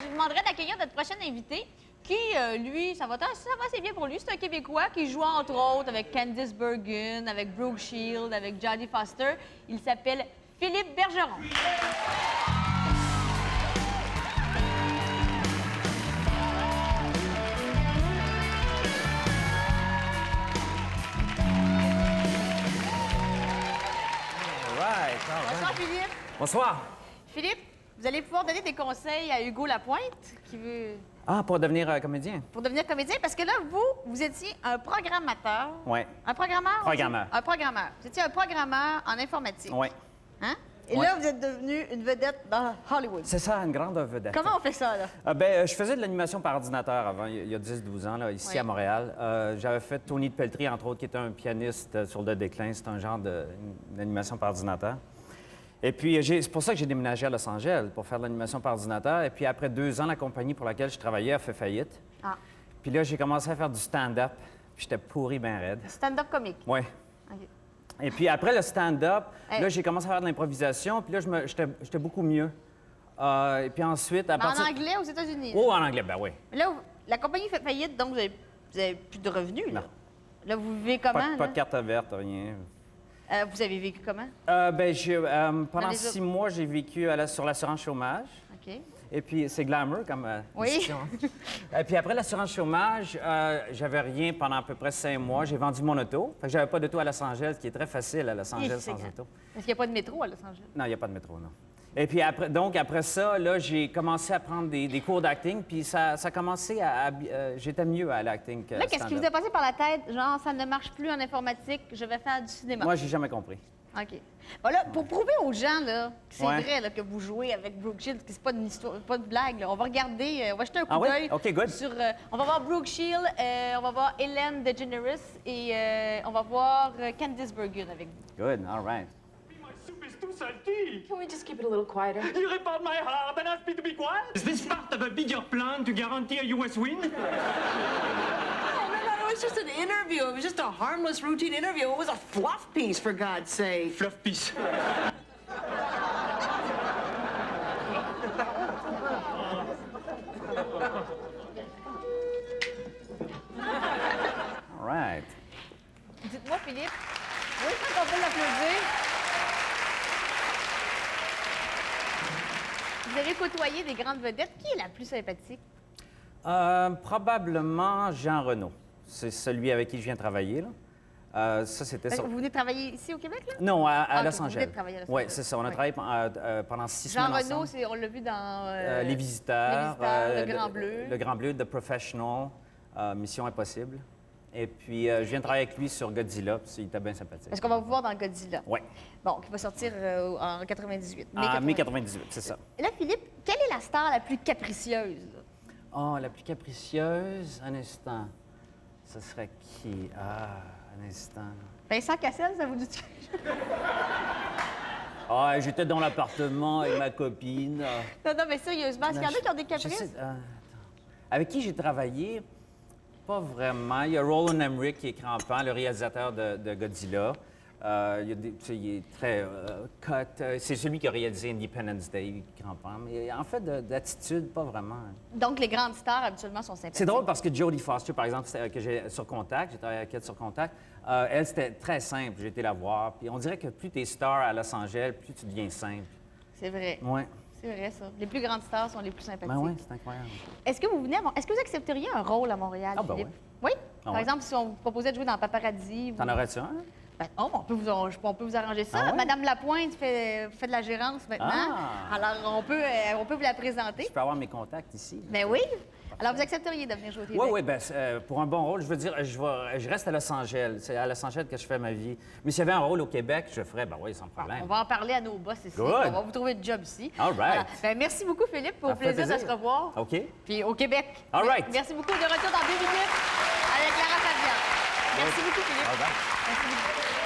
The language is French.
Je vous demanderais d'accueillir notre prochain invité qui, lui, ça va assez bien pour lui. C'est un Québécois qui joue entre autres avec Candice Bergen, avec Brooke Shield, avec Jodie Foster. Il s'appelle Philippe Bergeron. Bonsoir, Philippe. Bonsoir. Philippe, vous allez pouvoir donner des conseils à Hugo Lapointe, qui veut... Ah, pour devenir comédien? Pour devenir comédien, parce que là, vous étiez un programmateur. Oui. Un programmeur? Programmeur. Un programmeur. Vous étiez un programmeur en informatique. Oui. Hein? Et Ouais. là, vous êtes devenu une vedette dans Hollywood. C'est ça, une grande vedette. Comment on fait ça, là? Je faisais de l'animation par ordinateur avant, il y a 10-12 ans, là, ici Oui. à Montréal. J'avais fait Tony de Pelletry, entre autres, qui était un pianiste sur le déclin. C'est un genre d'animation par ordinateur. Et puis, c'est pour ça que j'ai déménagé à Los Angeles, pour faire de l'animation par ordinateur. Et puis, après 2 ans, la compagnie pour laquelle je travaillais a fait faillite. Ah. Puis là, j'ai commencé à faire du stand-up. Puis j'étais pourri ben raide. Stand-up comique. Oui. OK. Et puis après le stand-up, Hey. là, j'ai commencé à faire de l'improvisation, puis là, j'étais beaucoup mieux. Et puis ensuite, à Mais en partir... anglais aux États-Unis. Oh, en anglais, ben oui. Mais là, la compagnie fait faillite, donc vous avez plus de revenus, là. Non. Là, vous vivez comment, Pas là? de carte verte, rien. Vous avez vécu comment? Pendant les 6 mois, j'ai vécu sur l'assurance chômage. OK. Et puis, c'est glamour comme Oui. discussion. Et puis après l'assurance chômage, j'avais rien pendant à peu près 5 mois. J'ai vendu mon auto. Fait que j'avais pas d'auto à Los Angeles, qui est très facile à Los Angeles sans auto. Est-ce qu'il n'y a pas de métro à Los Angeles? Non, il n'y a pas de métro, non. Et puis après ça, là, j'ai commencé à prendre des cours d'acting, puis ça a commencé j'étais mieux à l'acting que Là, qu'est-ce qui vous stand-up. est passé par la tête? Genre, ça ne marche plus en informatique, je vais faire du cinéma. Moi, j'ai jamais compris. OK. Voilà, pour prouver aux gens là, que c'est Ouais. vrai là, que vous jouez avec Brooke Shield, que c'est pas une histoire, pas de blague, là. On va regarder, on va jeter un coup Ah oui? d'œil OK, good. sur... on va voir Brooke Shield, on va voir Ellen DeGeneres et on va voir Candice Bergen avec vous. Good, all right. My soup is too salty. Can we just keep it a little quieter? You ripped out my heart and asked me to be quiet? Is this part of a bigger plan to guarantee a U.S. win? No, it was just an interview. It was just a harmless, routine interview. It was a fluff piece, for God's sake. Fluff piece. All right. Dites-moi, Philippe, oui, je pense qu'on peut l'applaudir. Vous avez côtoyé des grandes vedettes. Qui est la plus sympathique? Probablement Jean Renaud. C'est celui avec qui je viens travailler, là. Ça, c'était Parce ça. que vous venez travailler ici au Québec, là? Non, à Ah, Los vous venez Angeles. de travailler à Los Oui, Angeles. c'est ça. On a Oui. travaillé pendant 6 Jean semaines Renaud, ensemble. on l'a vu dans... Les Visiteurs. Le Grand Bleu. Le Grand Bleu, The Professional, Mission Impossible. Et puis, je viens de travailler avec lui sur Godzilla, puis il était bien sympathique. Parce qu'on va vous voir dans Godzilla. Oui, Bon, qui va sortir en 98. en mai 98, c'est ça. Et là, Philippe, quelle est la star la plus capricieuse? Là? Oh, la plus capricieuse, un instant. Ce serait qui? Ah, un instant. Vincent Cassel, ça vous dit quelque chose? Ah, j'étais dans l'appartement avec ma copine. Non, non, mais sérieusement, est-ce qu'il y en a qui ont des caprices? Attends. Avec qui j'ai travaillé? Pas vraiment. Il y a Roland Emmerich qui est crampant, le réalisateur de Godzilla. Il est très cut. C'est celui qui a réalisé Independence Day, il est crampant. Mais en fait, d'attitude, pas vraiment. Donc, les grandes stars, habituellement, sont sympathiques. C'est drôle parce que Jodie Foster, par exemple, que j'ai sur Contact, j'ai travaillé avec elle sur Contact, elle, c'était très simple. J'ai été la voir. Puis on dirait que plus tu es star à Los Angeles, plus tu deviens simple. C'est vrai. Oui. C'est vrai, ça. Les plus grandes stars sont les plus sympathiques. Ben oui, c'est incroyable. Est-ce que vous venez Est-ce que vous accepteriez un rôle à Montréal, Ah, ben Philippe? oui. Oui? Ah, Par ouais. exemple, si on vous proposait de jouer dans Paparazzi... T'en aurais-tu un? Ben, oh, on peut vous arranger ça. Ah ouais? Madame Lapointe fait de la gérance maintenant. Ah! Alors, on peut vous la présenter. Je peux avoir mes contacts ici. Ben oui. Alors, vous accepteriez de venir jouer au Québec? Oui, oui, bien, pour un bon rôle, je veux dire, je reste à Los Angeles. C'est à Los Angeles que je fais ma vie. Mais s'il y avait un rôle au Québec, je le ferais, ben oui, sans problème. On va en parler à nos boss ici. Good. On va vous trouver un job ici. All right. Ben, merci beaucoup, Philippe. Au Ça fait plaisir de se plaisir. revoir. OK. Puis au Québec. All right. Merci beaucoup. De retour dans 2 minutes avec Lara Fabian. Merci beaucoup, Philippe. All right. Merci beaucoup.